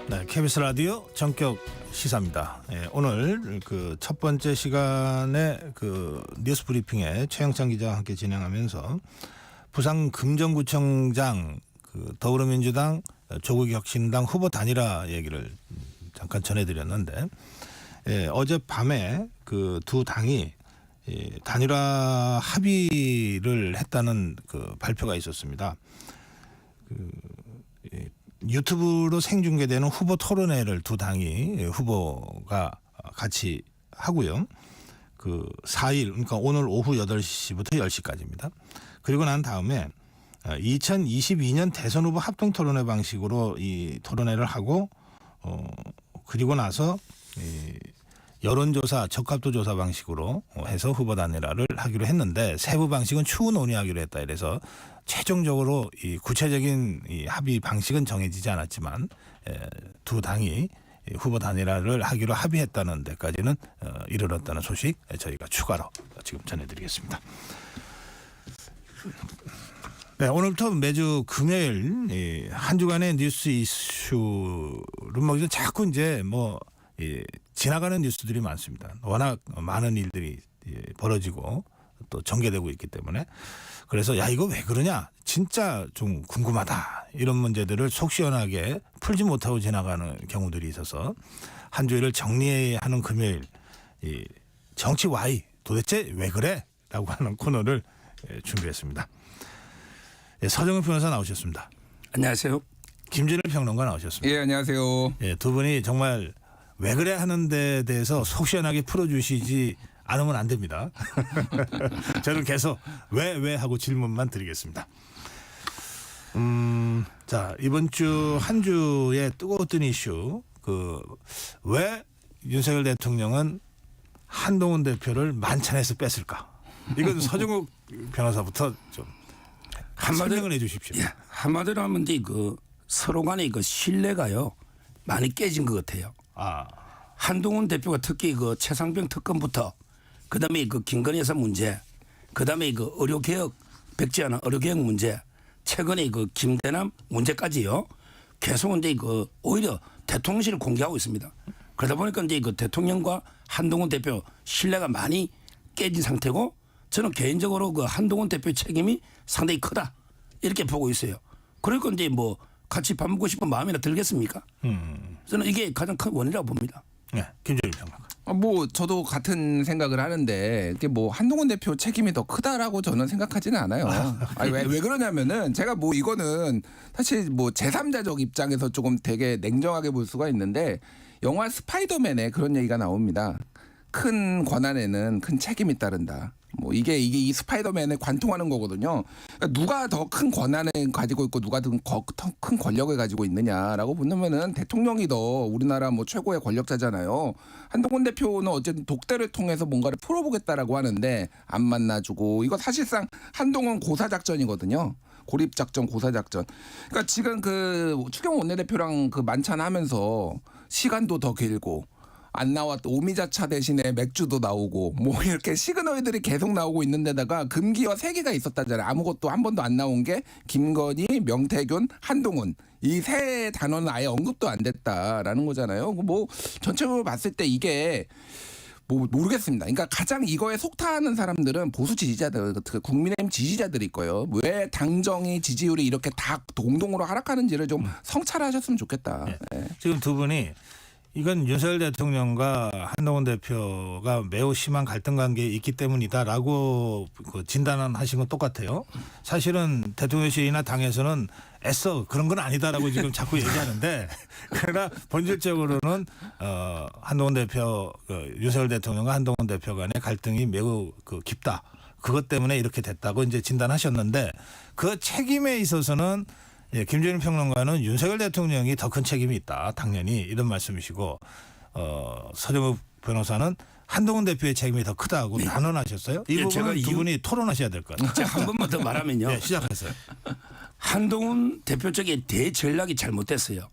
네, KBS 라디오 전격 시사입니다. 오늘 그 첫 번째 시간에 그 뉴스 브리핑에 최영찬 기자와 함께 진행하면서 부산 금정구청장 그 더불어민주당 조국혁신당 후보 단일화 얘기를 잠깐 전해드렸는데 어젯밤에 그 두 당이 단일화 합의를 했다는 그 발표가 있었습니다. 유튜브로 생중계되는 후보 토론회를 두 당이 후보가 같이 하고요. 그 4일 그러니까 오늘 오후 8시부터 10시까지입니다. 그리고 난 다음에 2022년 대선 후보 합동 토론회 방식으로 이 토론회를 하고 그리고 나서 여론조사 적합도 조사 방식으로 해서 후보 단일화를 하기로 했는데 세부 방식은 추후 논의하기로 했다. 이래서 최종적으로 이 구체적인 이 합의 방식은 정해지지 않았지만 두 당이 후보 단일화를 하기로 합의했다는 데까지는 이르렀다는 소식 저희가 추가로 지금 전해드리겠습니다. 네, 오늘부터 매주 금요일 한 주간의 뉴스 이슈를 뭐 자꾸 이제 지나가는 뉴스들이 많습니다. 워낙 많은 일들이 벌어지고 또 전개되고 있기 때문에 그래서 야 이거 왜 그러냐 진짜 좀 궁금하다 이런 문제들을 속 시원하게 풀지 못하고 지나가는 경우들이 있어서 한 주일을 정리하는 금요일 정치 Y 도대체 왜 그래? 라고 하는 코너를 준비했습니다. 서정훈 변호사 나오셨습니다. 안녕하세요. 김진일 평론가 나오셨습니다. 예, 안녕하세요. 두 분이 정말 왜 그래 하는 데 대해서 속 시원하게 풀어주시지 않으면 안 됩니다. 저는 계속 왜 하고 질문만 드리겠습니다. 자 이번 주 한 주의 뜨거웠던 이슈 왜 윤석열 대통령은 한동훈 대표를 만찬에서 뺐을까? 이건 서정욱 변호사부터 좀 설명을 해주십시오. 예, 한마디로 하면 서로 간의 신뢰가요 많이 깨진 것 같아요. 한동훈 대표가 특히 최상병 특검부터 그다음에 김건희 여사 문제, 그다음에 의료개혁 백지화나 의료개혁 문제, 최근에 김대남 문제까지요. 계속 이제 오히려 대통령실을 공개하고 있습니다. 그러다 보니까 이제 대통령과 한동훈 대표 신뢰가 많이 깨진 상태고 저는 개인적으로 한동훈 대표의 책임이 상당히 크다 이렇게 보고 있어요. 그러니까 이제 같이 밥 먹고 싶은 마음이나 들겠습니까? 저는 이게 가장 큰 원인이라고 봅니다. 네, 김정일 평론가. 저도 같은 생각을 하는데 이게 한동훈 대표 책임이 더 크다라고 저는 생각하지는 않아요. 아니, 왜 그러냐면은 제가 이거는 사실 제3자적 입장에서 조금 되게 냉정하게 볼 수가 있는데 영화 스파이더맨에 그런 얘기가 나옵니다. 큰 권한에는 큰 책임이 따른다. 이게 이 스파이더맨에 관통하는 거거든요. 그러니까 누가 더 큰 권한을 가지고 있고 누가 더 큰 권력을 가지고 있느냐라고 본다면은 대통령이 더 우리나라 최고의 권력자잖아요. 한동훈 대표는 어쨌든 독대를 통해서 뭔가를 풀어보겠다라고 하는데 안 만나주고 이거 사실상 한동훈 고사작전이거든요. 고립작전, 고사작전. 그러니까 지금 추경 원내대표랑 만찬하면서 시간도 더 길고. 안 나왔던 오미자차 대신에 맥주도 나오고 이렇게 시그널들이 계속 나오고 있는데다가 금기와 세기가 있었다잖아요. 아무것도 한 번도 안 나온 게 김건희, 명태균, 한동훈 이 세 단어는 아예 언급도 안 됐다라는 거잖아요. 전체적으로 봤을 때 이게 모르겠습니다. 그러니까 가장 이거에 속타하는 사람들은 보수 지지자들, 국민의힘 지지자들일 거예요. 왜 당정이 지지율이 이렇게 다 동동으로 하락하는지를 좀 성찰하셨으면 좋겠다. 네. 지금 두 분이 이건 윤석열 대통령과 한동훈 대표가 매우 심한 갈등 관계에 있기 때문이다라고 진단하신 건 똑같아요. 사실은 대통령실이나 당에서는 애써 그런 건 아니다라고 지금 자꾸 얘기하는데 그러나 본질적으로는 한동훈 대표, 윤석열 대통령과 한동훈 대표 간의 갈등이 매우 깊다. 그것 때문에 이렇게 됐다고 이제 진단하셨는데 그 책임에 있어서는 김정일 평론가는 윤석열 대통령이 더 큰 책임이 있다. 당연히 이런 말씀이시고 서정욱 변호사는 한동훈 대표의 책임이 더 크다고 단언하셨어요. 이 부분은 두 분이 토론하셔야 될 것 같아요. 제가 한 번만 더 말하면요. 네, 시작하세요. 한동훈 대표 쪽의 대전략이 잘못됐어요.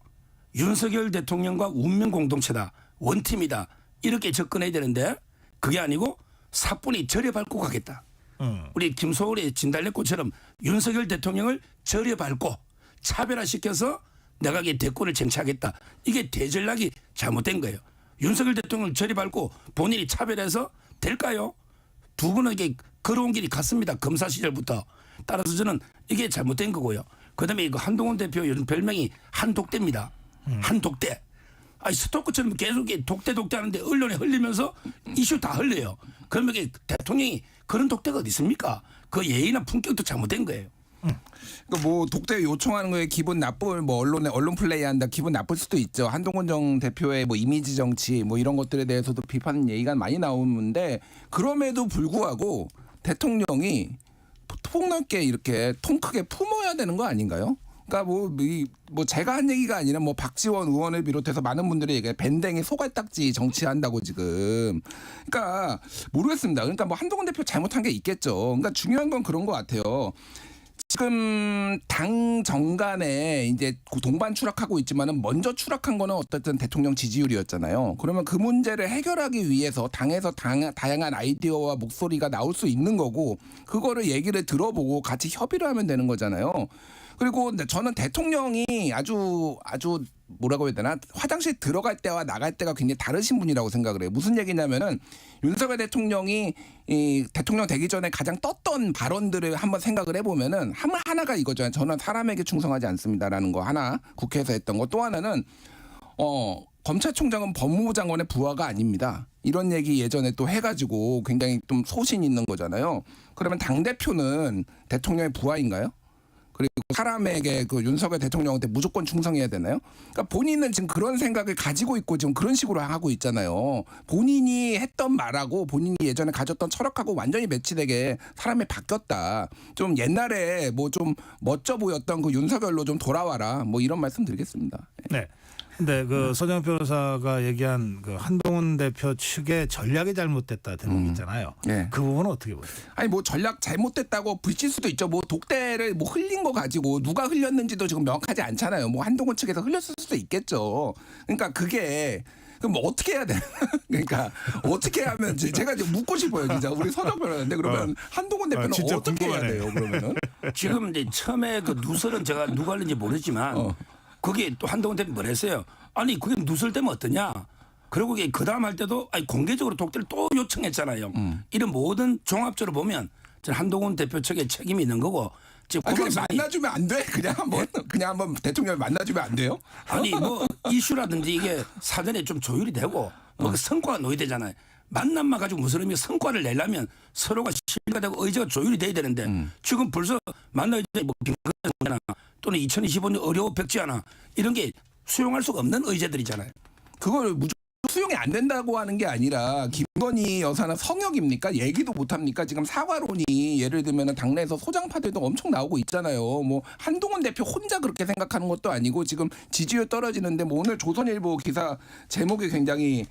윤석열 대통령과 운명 공동체다. 원팀이다. 이렇게 접근해야 되는데 그게 아니고 사뿐히 절여 밟고 가겠다. 우리 김소월의 진달래꽃처럼 윤석열 대통령을 절여 밟고 차별화시켜서 내가 이게 대권을 쟁취하겠다. 이게 대전략이 잘못된 거예요. 윤석열 대통령을 저리 밟고 본인이 차별해서 될까요? 두 분은 이게 걸어온 길이 같습니다. 검사 시절부터. 따라서 저는 이게 잘못된 거고요. 그다음에 이거 한동훈 대표 요즘 별명이 한독대입니다. 한독대. 아니 스토커처럼 계속 독대 하는데 언론에 흘리면서 이슈 다 흘려요. 그러면 이게 대통령이 그런 독대가 어디 있습니까? 그 예의나 품격도 잘못된 거예요. 그러니까 뭐 독대 요청하는 거에 기분 나쁠 뭐 언론 플레이한다 기분 나쁠 수도 있죠. 한동훈 전 대표의 뭐 이미지 정치 뭐 이런 것들에 대해서도 비판 얘기가 많이 나오는데 그럼에도 불구하고 대통령이 폭넓게 이렇게 통 크게 품어야 되는 거 아닌가요? 그러니까 뭐 제가 한 얘기가 아니라 뭐 박지원 의원을 비롯해서 많은 분들이 얘기해 밴댕이 소갈딱지 정치한다고 지금. 그러니까 모르겠습니다. 그러니까 뭐 한동훈 대표 잘못한 게 있겠죠. 그러니까 중요한 건 그런 것 같아요. 지금 당 정간에 이제 동반 추락하고 있지만은 먼저 추락한 거는 어쨌든 대통령 지지율이었잖아요. 그러면 그 문제를 해결하기 위해서 당에서 다양한 아이디어와 목소리가 나올 수 있는 거고 그거를 얘기를 들어보고 같이 협의를 하면 되는 거잖아요. 그리고 저는 대통령이 아주 뭐라고 해야 되나 화장실 들어갈 때와 나갈 때가 굉장히 다르신 분이라고 생각을 해요. 무슨 얘기냐면은 윤석열 대통령이 이 대통령 되기 전에 가장 떴던 발언들을 한번 생각을 해보면은 하나가 이거죠. 저는 사람에게 충성하지 않습니다라는 거 하나 국회에서 했던 거 또 하나는 검찰총장은 법무부 장관의 부하가 아닙니다. 이런 얘기 예전에 또 해가지고 굉장히 좀 소신 있는 거잖아요. 그러면 당대표는 대통령의 부하인가요? 그리고 사람에게 그 윤석열 대통령한테 무조건 충성해야 되나요? 그러니까 본인은 지금 그런 생각을 가지고 있고 지금 그런 식으로 하고 있잖아요. 본인이 했던 말하고 본인이 예전에 가졌던 철학하고 완전히 매치되게 사람이 바뀌었다. 좀 옛날에 뭐 좀 멋져 보였던 그 윤석열로 좀 돌아와라. 뭐 이런 말씀 드리겠습니다. 네. 근데 그 서정 변호사가 얘기한 그 한동훈 대표 측의 전략이 잘못됐다 대목 있잖아요. 네. 그 부분은 어떻게 보세요? 아니 뭐 전략 잘못됐다고 붙일 수도 있죠. 뭐 독대를 뭐 흘린 거 가지고 누가 흘렸는지도 지금 명확하지 않잖아요. 뭐 한동훈 측에서 흘렸을 수도 있겠죠. 그러니까 그게 그럼 뭐 어떻게 해야 되나? 그러니까 어떻게 하면 제가 지금 묻고 싶어요, 진짜 우리 서정 변호사인데 그러면 한동훈 대표는 진짜 어떻게 해야 궁금하네. 돼요, 그러면은? 지금 이제 처음에 그 누설은 제가 누가 할는지 모르지만 그게 또 한동훈 대표 뭐랬어요? 아니 그게 누설되면 어떠냐? 그리고 그 다음 할 때도 아니 공개적으로 독대를 또 요청했잖아요. 이런 모든 종합적으로 보면 저는 한동훈 대표 측에 책임이 있는 거고 지금 아니, 그냥 고발사건이 만나주면 안 돼? 그냥 한번 대통령 만나주면 안 돼요? 아니 뭐 이슈라든지 이게 사전에 좀 조율이 되고 뭐 성과가 노이되잖아요. 만남만 가지고 무슨 의미 성과를 내려면 서로가 신뢰가 되고 의지가 조율이 돼야 되는데 지금 벌써 만나야 뭐 김건희나 또는 2025년 어려워 백지하나 이런 게 수용할 수가 없는 의제들이잖아요. 그걸 무조건 수용이 안 된다고 하는 게 아니라 김건희 여사는 성역입니까? 얘기도 못합니까? 지금 사과론이 예를 들면 당내에서 소장파들도 엄청 나오고 있잖아요. 뭐 한동훈 대표 혼자 그렇게 생각하는 것도 아니고 지금 지지율 떨어지는데 뭐 오늘 조선일보 기사 제목이 굉장히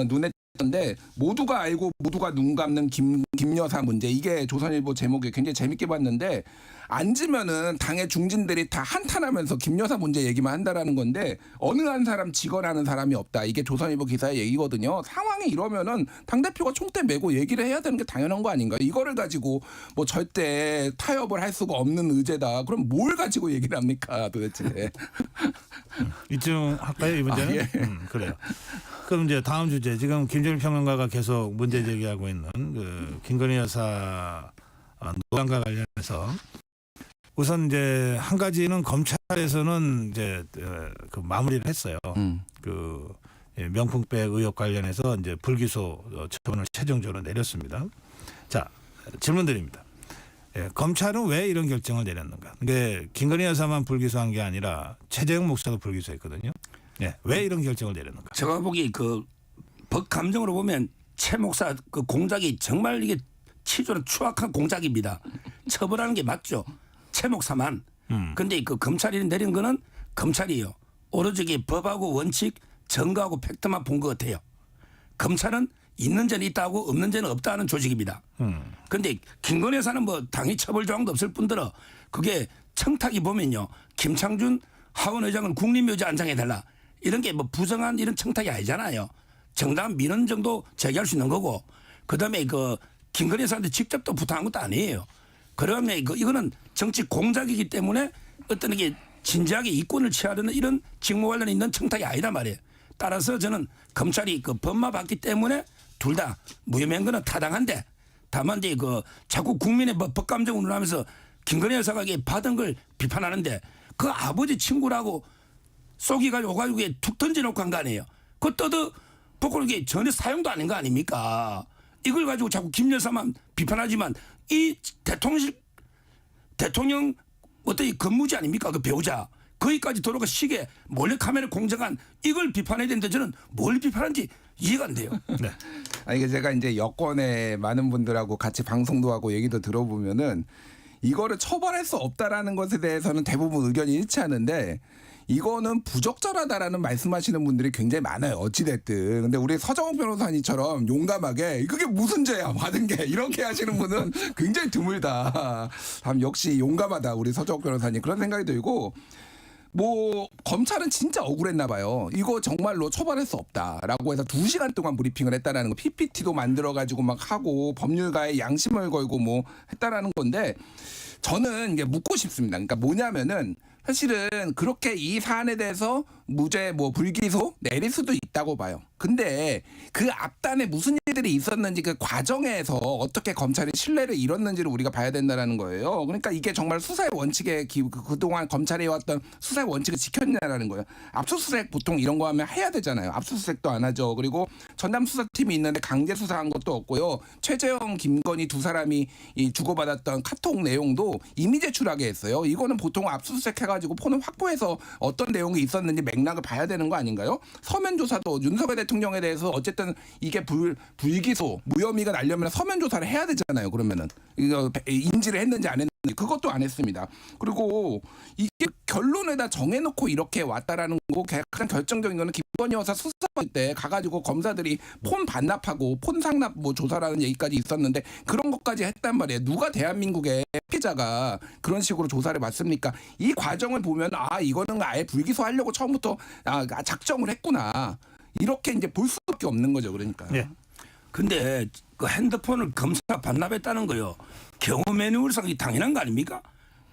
눈에 띄는데 모두가 알고 모두가 눈 감는 김 여사 문제 이게 조선일보 제목이 굉장히 재밌게 봤는데 앉으면은 당의 중진들이 다 한탄하면서 김 여사 문제 얘기만 한다라는 건데 어느 한 사람 직언하는 사람이 없다. 이게 조선일보 기사의 얘기거든요. 상황이 이러면은 당대표가 총대 메고 얘기를 해야 되는 게 당연한 거 아닌가요? 이거를 가지고 뭐 절대 타협을 할 수가 없는 의제다. 그럼 뭘 가지고 얘기를 합니까 도대체. 이쯤 할까요 이 문제는? 예. 그래요. 그럼 이제 다음 주제 지금 김준일 평론가가 계속 문제 제기하고 있는 그 김건희 여사 노란과 관련해서 우선 이제 한 가지는 검찰에서는 이제 그 마무리를 했어요. 그 명품백 의혹 관련해서 이제 불기소 처분을 최종적으로 내렸습니다. 자 질문 드립니다. 검찰은 왜 이런 결정을 내렸는가? 근데 김건희 여사만 불기소한 게 아니라 최재형 목사도 불기소했거든요. 왜 이런 결정을 내렸는가? 제가 보기 그 법 감정으로 보면 최 목사 그 공작이 정말 이게 치졸한 추악한 공작입니다. 처벌하는 게 맞죠. 최 목사만. 근데 그 검찰이 내린 거는 검찰이에요. 오로지 이게 법하고 원칙, 정가하고 팩트만 본 것 같아요. 검찰은 있는 죄는 있다고 없는 죄는 없다는 조직입니다. 근데 김건희 여사는 뭐 당연히 처벌 조항도 없을 뿐더러 그게 청탁이 보면요. 김창준 하원 의장은 국립묘지 안장해달라. 이런 게 뭐 부정한 이런 청탁이 아니잖아요. 정당한 민원 정도 제기할 수 있는 거고 그다음에 그 김건희 여사한테 직접 또 부탁한 것도 아니에요. 그러면 이거는 정치 공작이기 때문에 어떤 게 진지하게 이권을 취하려는 이런 직무 관련에 있는 청탁이 아니다 말이에요. 따라서 저는 검찰이 그 법마받기 때문에 둘 다 무혐의한 거는 타당한데 다만 이제 그 자꾸 국민의 법 감정을 운운하면서 김건희 여사가 이게 받은 걸 비판하는데 그 아버지 친구라고 쏘기가지고 오가지고 툭 던져놓고 한 거 아니에요. 그거 떠도 복권 이게 전혀 사용도 아닌 거 아닙니까? 이걸 가지고 자꾸 김 여사만 비판하지만 이 대통령 어떤 이 근무지 아닙니까? 그 배우자. 거기까지 도로가 시계 몰래 카메라 공작한 이걸 비판해야 되는데 저는 뭘 비판하는지 이해가 안 돼요. 네. 아니 이게 제가 이제 여권의 많은 분들하고 같이 방송도 하고 얘기도 들어보면은 이거를 처벌할 수 없다라는 것에 대해서는 대부분 의견이 일치하는데 이거는 부적절하다라는 말씀하시는 분들이 굉장히 많아요. 어찌됐든. 근데 우리 서정욱 변호사님처럼 용감하게 그게 무슨 죄야 받은 게 이렇게 하시는 분은 굉장히 드물다. 참 역시 용감하다 우리 서정욱 변호사님 그런 생각이 들고 뭐 검찰은 진짜 억울했나 봐요. 이거 정말로 처벌할 수 없다라고 해서 2시간 동안 브리핑을 했다라는 거 PPT도 만들어 가지고 막 하고 법률가의 양심을 걸고 뭐 했다라는 건데 저는 이게 묻고 싶습니다. 그러니까 뭐냐면은 사실은 그렇게 이 사안에 대해서 무죄 뭐 불기소 내릴 수도 있다고 봐요. 근데 그 앞단에 무슨 일들이 있었는지 그 과정에서 어떻게 검찰이 신뢰를 잃었는지를 우리가 봐야 된다는 거예요. 그러니까 이게 정말 수사의 원칙에 그동안 검찰이 해왔던 수사의 원칙을 지켰냐라는 거예요. 압수수색 보통 이런 거 하면 해야 되잖아요. 압수수색도 안 하죠. 그리고 전담수사팀이 있는데 강제 수사한 것도 없고요. 최재형, 김건희 두 사람이 이 주고받았던 카톡 내용도 이미 제출하게 했어요. 이거는 보통 압수수색 해가지고 폰을 확보해서 어떤 내용이 있었는지 맥락을 봐야 되는 거 아닌가요? 서면 조사도 윤석열 대통령에 대해서 어쨌든 이게 불기소 무혐의가 나려면 서면 조사를 해야 되잖아요. 그러면은 이거 인지를 했는지 안 했는지 그것도 안 했습니다. 그리고 이게 결론에다 정해놓고 이렇게 왔다라는 거 가장 결정적인 거는 김건희 여사 수사할 때 가가지고 검사들이 폰 반납하고 폰 상납 뭐 조사라는 얘기까지 있었는데 그런 것까지 했단 말이에요. 누가 대한민국의 피해자가 그런 식으로 조사를 받습니까? 이 과정을 보면 아 이거는 아예 불기소하려고 처음부터 작정을 했구나. 이렇게 이제 볼 수밖에 없는 거죠. 그러니까. 예. 근데 그 핸드폰을 검사가 반납했다는 거요. 경호 매뉴얼상 당연한 거 아닙니까?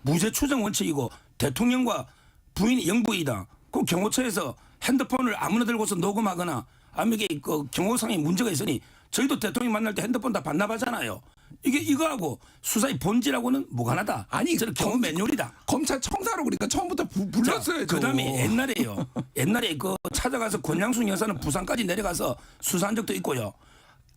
무죄 추정 원칙이고 대통령과 부인이 영부이다. 그 경호처에서 핸드폰을 아무나 들고서 녹음하거나 아니면 이게 그 경호상의 문제가 있으니 저희도 대통령 만날 때 핸드폰 다 반납하잖아요. 이게 이거하고 수사의 본질하고는 무관하다. 아니 저는 경호 매뉴얼이다. 검찰 청사로 그러니까 처음부터 불렀어야죠. 그다음에 옛날에요. 옛날에 그 찾아가서 권양숙 여사는 부산까지 내려가서 수사한 적도 있고요.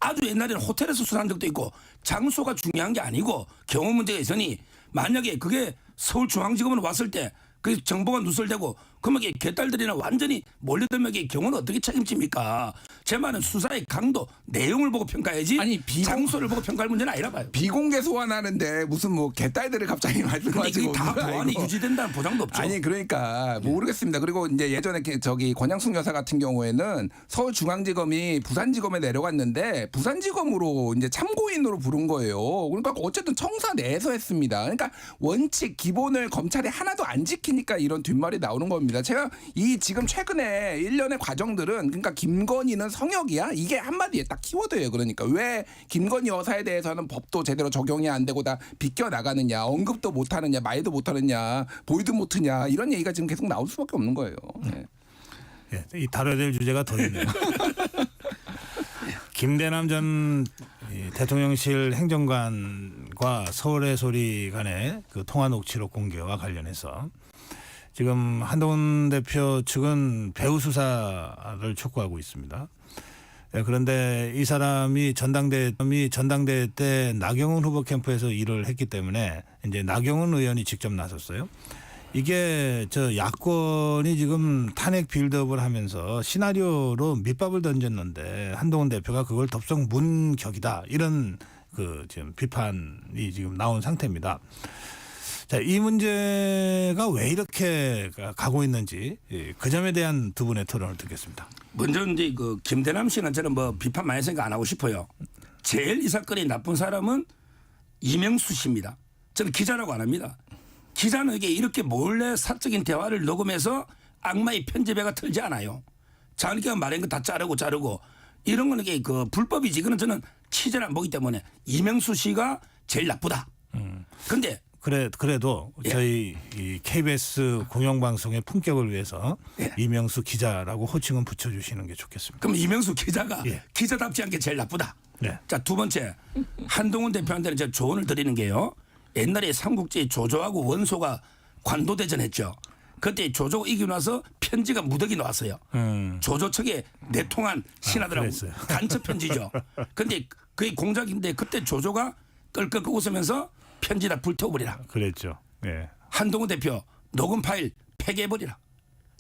아주 옛날에는 호텔에서 수사한 적도 있고 장소가 중요한 게 아니고 경호 문제가 있으니 만약에 그게 서울중앙지검으로 왔을 때 그 정보가 누설되고 그러면 개딸들이나 완전히 몰려들면 경우는 어떻게 책임집니까? 제 말은 수사의 강도, 내용을 보고 평가해야지 아니, 장소를 보고 평가할 문제는 아니라 봐요. 비공개 소환하는데 무슨 뭐 개딸들을 갑자기 말씀하시고 이게 다 보안이 유지된다는 보장도 없죠. 아니 그러니까 모르겠습니다. 그리고 이제 예전에 저기 권양숙 여사 같은 경우에는 서울중앙지검이 부산지검에 내려갔는데 부산지검으로 이제 참고인으로 부른 거예요. 그러니까 어쨌든 청사 내에서 했습니다. 그러니까 원칙 기본을 검찰이 하나도 안 지키니까 이런 뒷말이 나오는 겁니다. 제가 이 지금 최근에 일련의 과정들은 그러니까 김건희는 성역이야? 이게 한마디에 딱 키워드예요. 그러니까 왜 김건희 여사에 대해서는 법도 제대로 적용이 안 되고 다 비껴나가느냐, 언급도 못하느냐, 말도 못하느냐, 보이도 못하냐 이런 얘기가 지금 계속 나올 수밖에 없는 거예요. 네. 예, 이 다뤄야 될 주제가 더 있네요. 김대남 전 대통령실 행정관과 서울의 소리 간의 그 통화 녹취록 공개와 관련해서 지금 한동훈 대표 측은 배후 수사를 촉구하고 있습니다. 그런데 이 사람이 전당대회 때 나경원 후보 캠프에서 일을 했기 때문에 이제 나경원 의원이 직접 나섰어요. 이게 저 야권이 지금 탄핵 빌드업을 하면서 시나리오로 밑밥을 던졌는데 한동훈 대표가 그걸 덥석 문 격이다 이런 그 지금 비판이 지금 나온 상태입니다. 자, 이 문제가 왜 이렇게 가고 있는지 그 점에 대한 두 분의 토론을 듣겠습니다. 먼저 이제 그 김대남 씨는 저는 뭐 비판 많이 생각 안 하고 싶어요. 제일 이 사건이 나쁜 사람은 이명수 씨입니다. 저는 기자라고 안 합니다. 기자는 이렇게 몰래 사적인 대화를 녹음해서 악마의 편집회가 틀지 않아요. 자기가 말한 거 다 자르고 이런 거는 그 불법이지. 그는 저는 취재를 안 보기 때문에 이명수 씨가 제일 나쁘다. 그런데 그래도 예. 저희 이 KBS 공영방송의 품격을 위해서 예. 이명수 기자라고 호칭은 붙여주시는 게 좋겠습니다. 그럼 이명수 기자가 예. 기자답지 않게 제일 나쁘다. 네. 자, 두 번째 한동훈 대표한테는 제가 조언을 드리는 게요. 옛날에 삼국지 조조하고 원소가 관도대전 했죠. 그때 조조가 이기고 나서 편지가 무더기 나왔어요. 조조 측에 내통한 신하들하고 그랬어요. 간첩 편지죠. 근데 그게 공작인데 그때 조조가 끌끌 웃으면서 편지다 불태워버리라. 그랬죠. 예. 한동훈 대표 녹음 파일 폐기해버리라.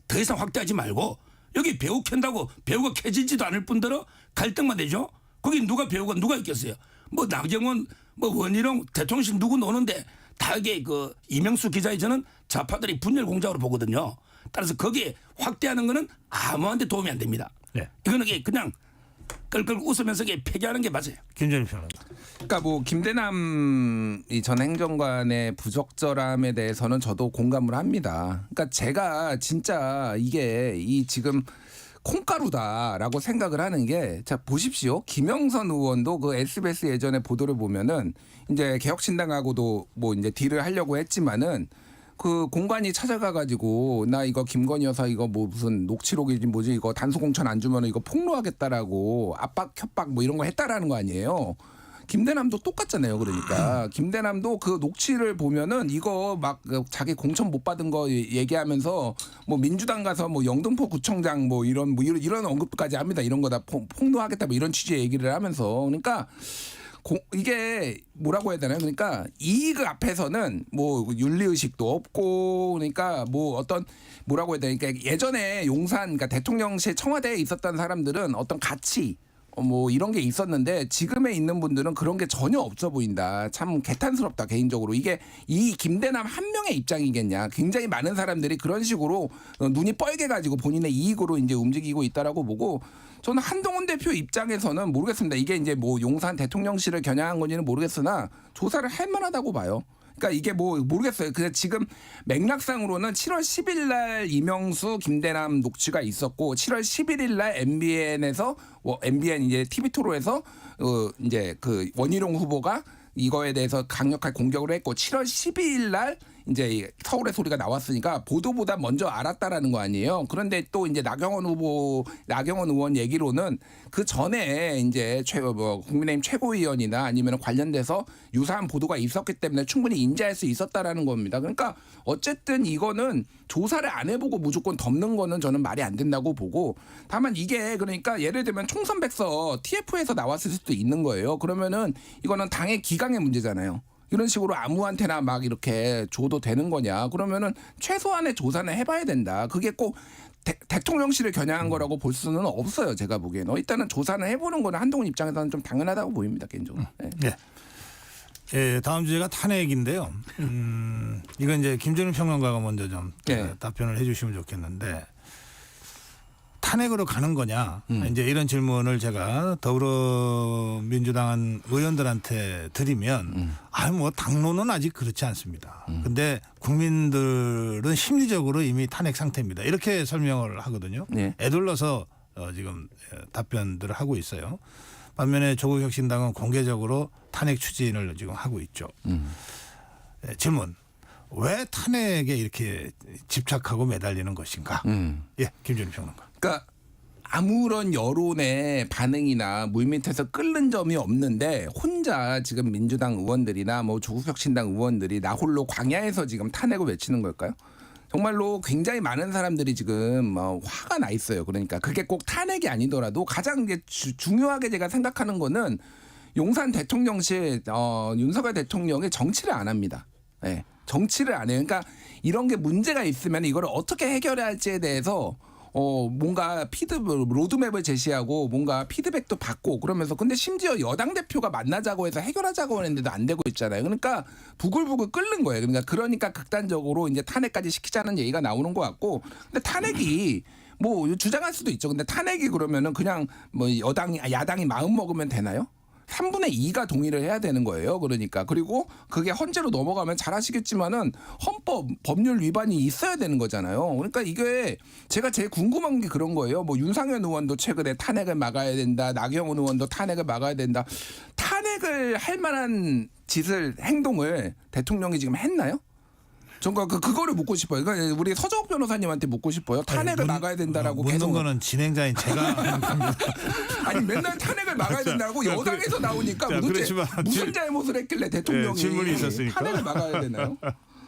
더 이상 확대하지 말고 여기 배우 켠다고 배우가 켜지지도 않을 뿐더러 갈등만 되죠. 거기 누가 배우가 누가 있겠어요. 뭐 나경원 뭐 원희룡 대통령실 누구 노는데 다 이게 그 이명수 기자의 저는 좌파들이 분열 공작으로 보거든요. 따라서 거기에 확대하는 거는 아무한테 도움이 안 됩니다. 네. 이거는 그냥 끌끌 웃으면서 폐기하는 게 맞아요. 김준일 평론가. 그러니까 뭐 김대남 이 전 행정관의 부적절함에 대해서는 저도 공감을 합니다. 그러니까 제가 진짜 이게 이 지금 콩가루다라고 생각을 하는 게, 자 보십시오. 김영선 의원도 그 SBS 예전에 보도를 보면은 이제 개혁신당하고도 뭐 이제 딜을 하려고 했지만은 그 공관이 찾아가 가지고 나 이거 김건희 여사 이거 뭐 무슨 녹취록이지 뭐지 이거 단속공천 안 주면 이거 폭로하겠다라고 압박 협박 뭐 이런 거 했다라는 거 아니에요. 김대남도 똑같잖아요. 그러니까 김대남도 그 녹취를 보면은 이거 막 자기 공천 못 받은 거 얘기하면서 뭐 민주당 가서 뭐 영등포 구청장 뭐 이런 언급까지 합니다. 이런 거 다 폭로하겠다 뭐 이런 취지의 얘기를 하면서, 그러니까 이게 뭐라고 해야 되나요? 그러니까 이익 앞에서는 뭐 윤리의식도 없고, 그러니까 뭐 어떤 뭐라고 해야 되나? 그러니까 예전에 용산 그러니까 대통령실 청와대에 있었던 사람들은 어떤 가치 뭐 이런 게 있었는데 지금에 있는 분들은 그런 게 전혀 없어 보인다. 참 개탄스럽다 개인적으로. 이게 이 김대남 한 명의 입장이겠냐. 굉장히 많은 사람들이 그런 식으로 눈이 뻘게 가지고 본인의 이익으로 이제 움직이고 있다라고 보고, 저는 한동훈 대표 입장에서는 모르겠습니다. 이게 이제 뭐 용산 대통령실을 겨냥한 건지는 모르겠으나 조사를 할 만하다고 봐요. 그러니까 이게 뭐 모르겠어요. 그냥 지금 맥락상으로는 7월 10일 날 이명수 김대남 녹취가 있었고 7월 11일 날 MBN에서 MBN 이제 TV 토론에서 이제 그 원희룡 후보가 이거에 대해서 강력하게 공격을 했고 7월 12일 날 이제 서울의 소리가 나왔으니까 보도보다 먼저 알았다라는 거 아니에요. 그런데 또 이제 나경원 의원 얘기로는 그 전에 이제 국민의힘 최고위원이나 아니면 관련돼서 유사한 보도가 있었기 때문에 충분히 인지할 수 있었다라는 겁니다. 그러니까 어쨌든 이거는 조사를 안 해보고 무조건 덮는 거는 저는 말이 안 된다고 보고, 다만 이게 그러니까 예를 들면 총선백서 TF에서 나왔을 수도 있는 거예요. 그러면은 이거는 당의 기강의 문제잖아요. 이런 식으로 아무한테나 막 이렇게 줘도 되는 거냐? 그러면은 최소한의 조사는 해봐야 된다. 그게 꼭 대통령실을 겨냥한 거라고 볼 수는 없어요. 제가 보기에는 일단은 조사는 해보는 거는 한동훈 입장에서는 좀 당연하다고 보입니다. 개인적으로. 네. 네. 예, 다음 주제가 탄핵인데요. 이건 이제 김준일 평론가가 먼저 좀 네. 답변을 해주시면 좋겠는데, 탄핵으로 가는 거냐 이제 이런 질문을 제가 더불어민주당 의원들한테 드리면 뭐 당론은 아직 그렇지 않습니다. 근데 국민들은 심리적으로 이미 탄핵 상태입니다. 이렇게 설명을 하거든요. 네. 애둘러서 지금 답변들을 하고 있어요. 반면에 조국혁신당은 공개적으로 탄핵 추진을 지금 하고 있죠. 질문. 왜 탄핵에 이렇게 집착하고 매달리는 것인가? 예, 김준일 평론가. 그러니까 아무런 여론의 반응이나 물밑에서 끓는 점이 없는데 혼자 지금 민주당 의원들이나 뭐 조국혁신당 의원들이 나 홀로 광야에서 지금 탄핵을 외치는 걸까요? 정말로 굉장히 많은 사람들이 지금 화가 나 있어요. 그러니까 그게 꼭 탄핵이 아니더라도 가장 중요하게 제가 생각하는 거는 용산 대통령실 윤석열 대통령이 정치를 안 합니다. 네, 정치를 안 해요. 그러니까 이런 게 문제가 있으면 이걸 어떻게 해결해야 할지에 대해서 뭔가 로드맵을 제시하고 뭔가 피드백도 받고 그러면서, 근데 심지어 여당 대표가 만나자고 해서 해결하자고 했는데도 안 되고 있잖아요. 그러니까 부글부글 끓는 거예요. 그러니까 극단적으로 이제 탄핵까지 시키자는 얘기가 나오는 것 같고, 근데 탄핵이 뭐 주장할 수도 있죠. 근데 탄핵이 그러면은 그냥 뭐 야당이 마음 먹으면 되나요? 3분의 2가 동의를 해야 되는 거예요. 그러니까. 그리고 그게 헌재로 넘어가면 잘 아시겠지만은 법률 위반이 있어야 되는 거잖아요. 그러니까 이게 제가 제일 궁금한 게 그런 거예요. 뭐 윤상현 의원도 최근에 탄핵을 막아야 된다. 나경원 의원도 탄핵을 막아야 된다. 탄핵을 할 만한 짓을 행동을 대통령이 지금 했나요? 전 그거를 묻고 싶어요. 그러니까 우리 서정욱 변호사님한테 묻고 싶어요. 탄핵을 막아야 된다라고 묻는 계속. 거는 진행자인 제가 하는 겁니다. 아니 맨날 탄핵을 막아야 된다고 여당에서 나오니까 자, 도대체 그렇지만 무슨 잘못을 했길래 대통령이 질문이 있었으니까. 탄핵을 막아야 되나요?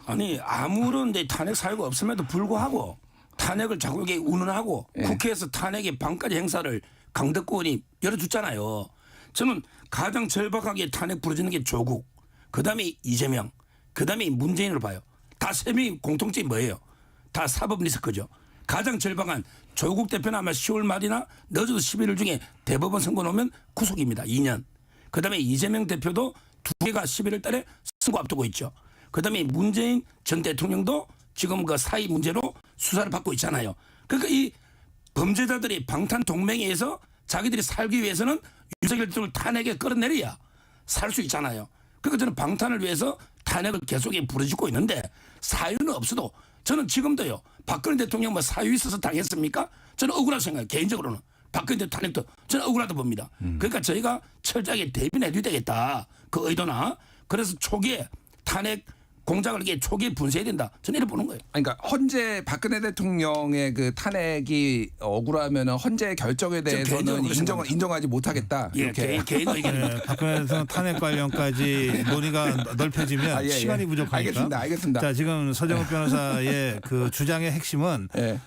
아니 아무런 데 탄핵 사유가 없음에도 불구하고 탄핵을 자꾸 이렇게 운운하고 예. 국회에서 탄핵의 반까지 행사를 강대권이 열어줬잖아요. 저는 가장 절박하게 탄핵 부르짖는 게 조국, 그다음에 이재명, 그다음에 문재인으로 봐요. 다 세 명이 공통점이 뭐예요? 다 사법 리스크죠. 가장 절박한 조국 대표는 아마 10월 말이나 늦어도 11월 중에 대법원 선고 나오면 구속입니다. 2년. 그다음에 이재명 대표도 두 개가 11월 달에 선고 앞두고 있죠. 그다음에 문재인 전 대통령도 지금 그 사의 문제로 수사를 받고 있잖아요. 그러니까 이 범죄자들이 방탄 동맹에 의해서 자기들이 살기 위해서는 윤석열 대통령을 탄핵에 끌어내려야 살 수 있잖아요. 그러니까 저는 방탄을 위해서 탄핵을 계속 부르짖고 있는데 사유는 없어도 저는 지금도요. 박근혜 대통령 뭐 사유 있어서 당했습니까? 저는 억울하다고 생각해요. 개인적으로는. 박근혜 대통령 탄핵도 저는 억울하다고 봅니다. 그러니까 저희가 철저하게 대비는 해줘야 되겠다. 그 의도나. 그래서 초기에 탄핵 공작을 이게 초기에 분쇄해야 된다. 저는 이렇게 보는 거예요. 그러니까 헌재 박근혜 대통령의 그 탄핵이 억울하면 헌재 결정에 대해서는 개인적으로 인정하지 못하겠다. 예, 이렇게. 개인 의견입니다. 네, 박근혜 대통령 탄핵 관련까지 논의가 넓혀지면 예. 시간이 부족하니까. 알겠습니다. 자, 지금 서정욱 변호사의 그 주장의 핵심은 예.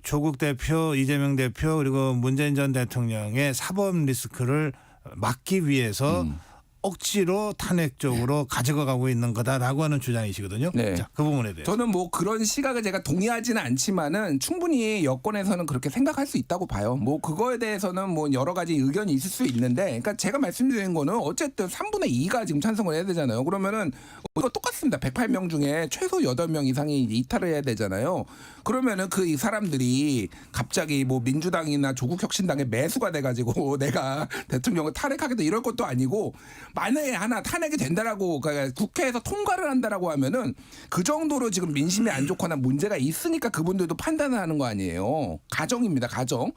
조국 대표, 이재명 대표 그리고 문재인 전 대통령의 사법 리스크를 막기 위해서 억지로 탄핵 쪽으로 가져가고 있는 거다라고 하는 주장이시거든요. 네. 자, 그 부분에 대해서. 저는 뭐 그런 시각을 제가 동의하지는 않지만은 충분히 여권에서는 그렇게 생각할 수 있다고 봐요. 뭐 그거에 대해서는 뭐 여러 가지 의견이 있을 수 있는데, 그러니까 제가 말씀드린 거는 어쨌든 3분의 2가 지금 찬성을 해야 되잖아요. 그러면은 이거 똑같습니다. 108명 중에 최소 8명 이상이 이탈을 해야 되잖아요. 그러면은 그 이 사람들이 갑자기 뭐 민주당이나 조국혁신당의 매수가 돼가지고 내가 대통령을 탄핵하겠다 이럴 것도 아니고, 만약에 하나 탄핵이 된다라고 그러니까 국회에서 통과를 한다라고 하면은 그 정도로 지금 민심이 안 좋거나 문제가 있으니까 그분들도 판단을 하는 거 아니에요. 가정입니다. 가정.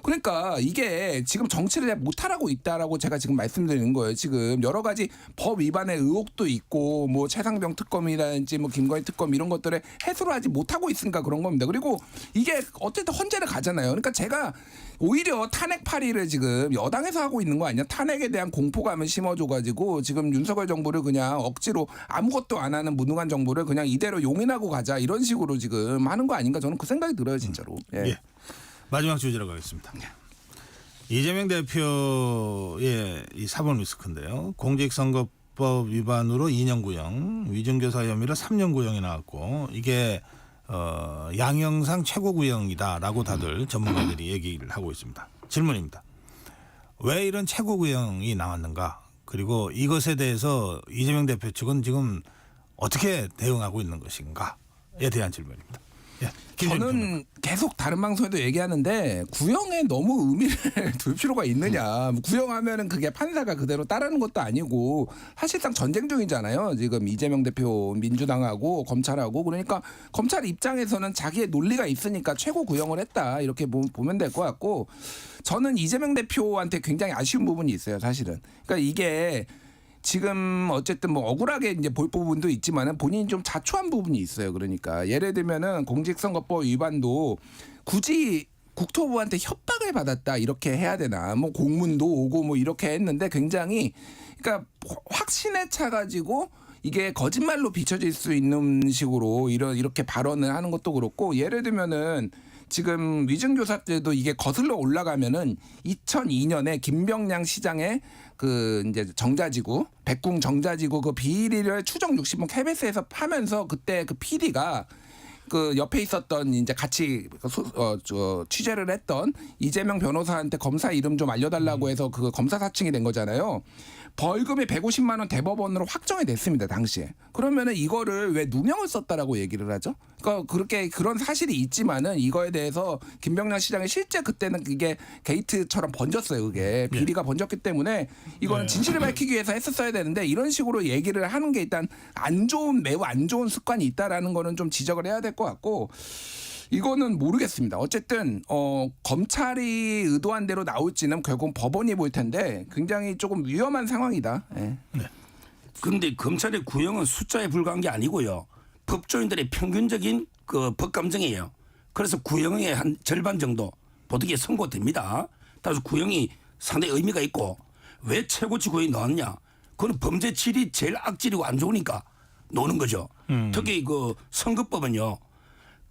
그러니까 이게 지금 정치를 잘 못하라고 있다라고 제가 지금 말씀드리는 거예요. 지금 여러 가지 법 위반의 의혹도 있고 뭐 최상병 특검이라든지 뭐 김건희 특검 이런 것들을 해소를 하지 못하고 있으니까 그런 겁니다. 그리고 이게 어쨌든 헌재를 가잖아요. 그러니까 제가 오히려 탄핵 파리를 지금 여당에서 하고 있는 거 아니야? 탄핵에 대한 공포감을 심어줘가지고 지금 윤석열 정부를 그냥 억지로 아무것도 안 하는 무능한 정부를 그냥 이대로 용인하고 가자 이런 식으로 지금 하는 거 아닌가 저는 그 생각이 들어요 진짜로. 예. 예. 마지막 주제로 가겠습니다. 이재명 대표의 이 사법 리스크인데요. 공직선거법 위반으로 2년 구형, 위증교사 혐의로 3년 구형이 나왔고 이게 양형상 최고 구형이다라고 다들 전문가들이 얘기를 하고 있습니다. 질문입니다. 왜 이런 최고 구형이 나왔는가? 그리고 이것에 대해서 이재명 대표 측은 지금 어떻게 대응하고 있는 것인가에 대한 질문입니다. 예, 저는 계속 다른 방송에도 얘기하는데 구형에 너무 의미를 둘 필요가 있느냐. 구형하면은 그게 판사가 그대로 따르는 것도 아니고 사실상 전쟁 중이잖아요. 지금 이재명 대표 민주당하고 검찰하고. 그러니까 검찰 입장에서는 자기의 논리가 있으니까 최고 구형을 했다. 이렇게 보면 될 것 같고, 저는 이재명 대표한테 굉장히 아쉬운 부분이 있어요. 사실은. 그러니까 이게 지금 어쨌든 뭐 억울하게 이제 볼 부분도 있지만은 본인이 좀 자초한 부분이 있어요. 그러니까 예를 들면은 공직선거법 위반도 굳이 국토부한테 협박을 받았다 이렇게 해야 되나? 뭐 공문도 오고 뭐 이렇게 했는데 굉장히 그러니까 확신에 차 가지고 이게 거짓말로 비춰질 수 있는 식으로 이렇게 발언을 하는 것도 그렇고, 예를 들면은 지금 위증교사 때도 이게 거슬러 올라가면은 2002년에 김병량 시장의 그 이제 정자지구 백궁 정자지구 그 비리를 추정 60억 KBS에서 파면서 그때 그 PD가 그 옆에 있었던 이제 같이 취재를 했던 이재명 변호사한테 검사 이름 좀 알려달라고 해서 그 검사 사칭이 된 거잖아요. 벌금이 150만 원 대법원으로 확정이 됐습니다 당시에. 그러면은 이거를 왜 누명을 썼다라고 얘기를 하죠? 그러니까 그렇게 그런 사실이 있지만은 이거에 대해서 김병량 시장이 실제 그때는 이게 게이트처럼 번졌어요. 그게 비리가 번졌기 때문에 이거는 진실을 밝히기 위해서 했었어야 되는데 이런 식으로 얘기를 하는 게 일단 매우 안 좋은 습관이 있다라는 거는 좀 지적을 해야 될 것 같고. 이거는 모르겠습니다. 어쨌든 검찰이 의도한 대로 나올지는 결국 법원이 볼 텐데 굉장히 조금 위험한 상황이다. 예. 네. 그런데 검찰의 구형은 숫자에 불과한 게 아니고요. 법조인들의 평균적인 그 법 감정이에요. 그래서 구형의 한 절반 정도 보드기에 선고됩니다. 따라서 구형이 상당히 의미가 있고 왜 최고치 구형이 나왔냐? 그건 범죄 질이 제일 악질이고 안 좋으니까 노는 거죠. 특히 그 선거법은요.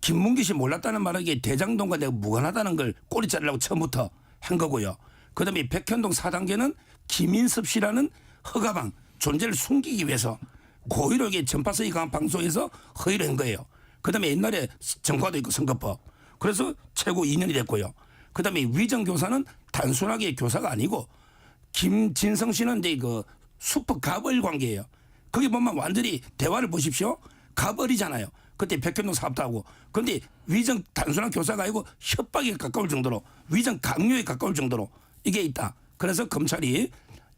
김문기 씨 몰랐다는 말하기에 대장동과 내가 무관하다는 걸 꼬리 자르려고 처음부터 한 거고요. 그다음에 백현동 4단계는 김인섭 씨라는 허가방 존재를 숨기기 위해서 고의로 이게 전파성이 강한 방송에서 허위를 한 거예요. 그다음에 옛날에 정과도 있고 선거법. 그래서 최고 2년이 됐고요. 그다음에 위정 교사는 단순하게 교사가 아니고 김진성 씨는 이제 그 슈퍼 가벌 관계예요. 거기 보면 완전히 대화를 보십시오. 가벌이잖아요. 그때 백현동 사업도 하고. 그런데 위정 단순한 교사가 아니고 협박에 가까울 정도로 위정 강요에 가까울 정도로 이게 있다. 그래서 검찰이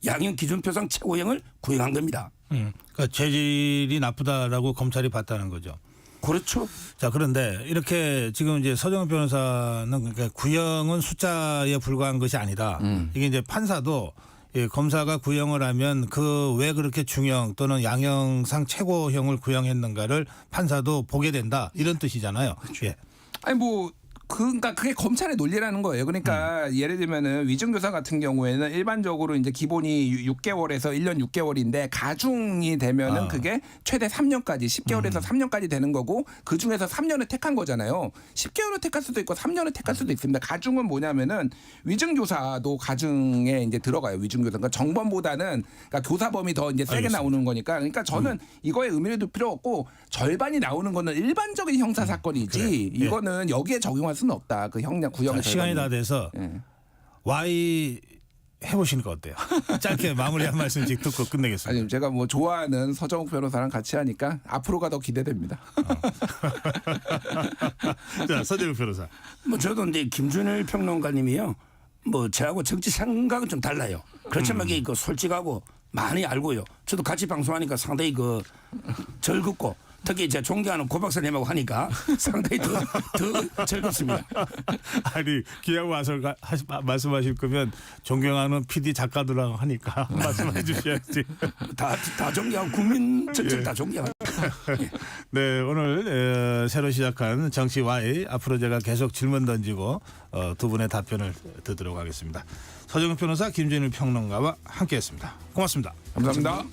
양형 기준표상 최고형을 구형한 겁니다. 그러니까 재질이 나쁘다라고 검찰이 봤다는 거죠. 그렇죠. 자, 그런데 이렇게 지금 이제 서정훈 변호사는 그러니까 구형은 숫자에 불과한 것이 아니다. 이게 이제 판사도 예, 검사가 구형을 하면 그 왜 그렇게 중형 또는 양형상 최고형을 구형했는가를 판사도 보게 된다. 이런 뜻이잖아요. 예. 아니 뭐 그러니까 그게 검찰의 논리라는 거예요. 그러니까 예를 들면은 위증교사 같은 경우에는 일반적으로 이제 기본이 6개월에서 1년 6개월인데 가중이 되면은 그게 최대 3년까지 10개월에서 3년까지 되는 거고 그 중에서 3년을 택한 거잖아요. 10개월을 택할 수도 있고 3년을 택할 수도 있습니다. 가중은 뭐냐면은 위증교사도 가중에 이제 들어가요. 위증교사. 그러니까 정범보다는 그러니까 교사범이 더 이제 세게 알겠습니다. 나오는 거니까. 그러니까 저는 이거에 의미를 둘 필요 없고 절반이 나오는 거는 일반적인 형사 사건이지 그래. 예. 이거는 여기에 적용할 수는 없다. 그 형량 구형의 자, 시간이 다 돼서 예. Y 해보시니까 어때요? 짧게 마무리 한 말씀씩 듣고 끝내겠습니다. 아니 제가 뭐 좋아하는 서정욱 변호사랑 같이 하니까 앞으로가 더 기대됩니다. 자, 서정훈 변호사. 뭐 저도 근데 김준일 평론가님이요. 뭐 저하고 정치 생각은 좀 달라요. 그렇지만 이게 그 솔직하고 많이 알고요. 저도 같이 방송하니까 상당히 그 즐겁고 특히 제가 존경하는 고 박사님하고 하니까 상당히 더 즐겁습니다. 아니 기왕 와서 말씀하실 거면 존경하는 PD 작가들하고 하니까 말씀해 주셔야지. 다 존경하고 국민 전체를 다 존경하고. 네, 오늘 새로 시작한 정치 Y 앞으로 제가 계속 질문 던지고 두 분의 답변을 듣도록 하겠습니다. 서정훈 변호사, 김준일 평론가와 함께했습니다. 고맙습니다. 감사합니다.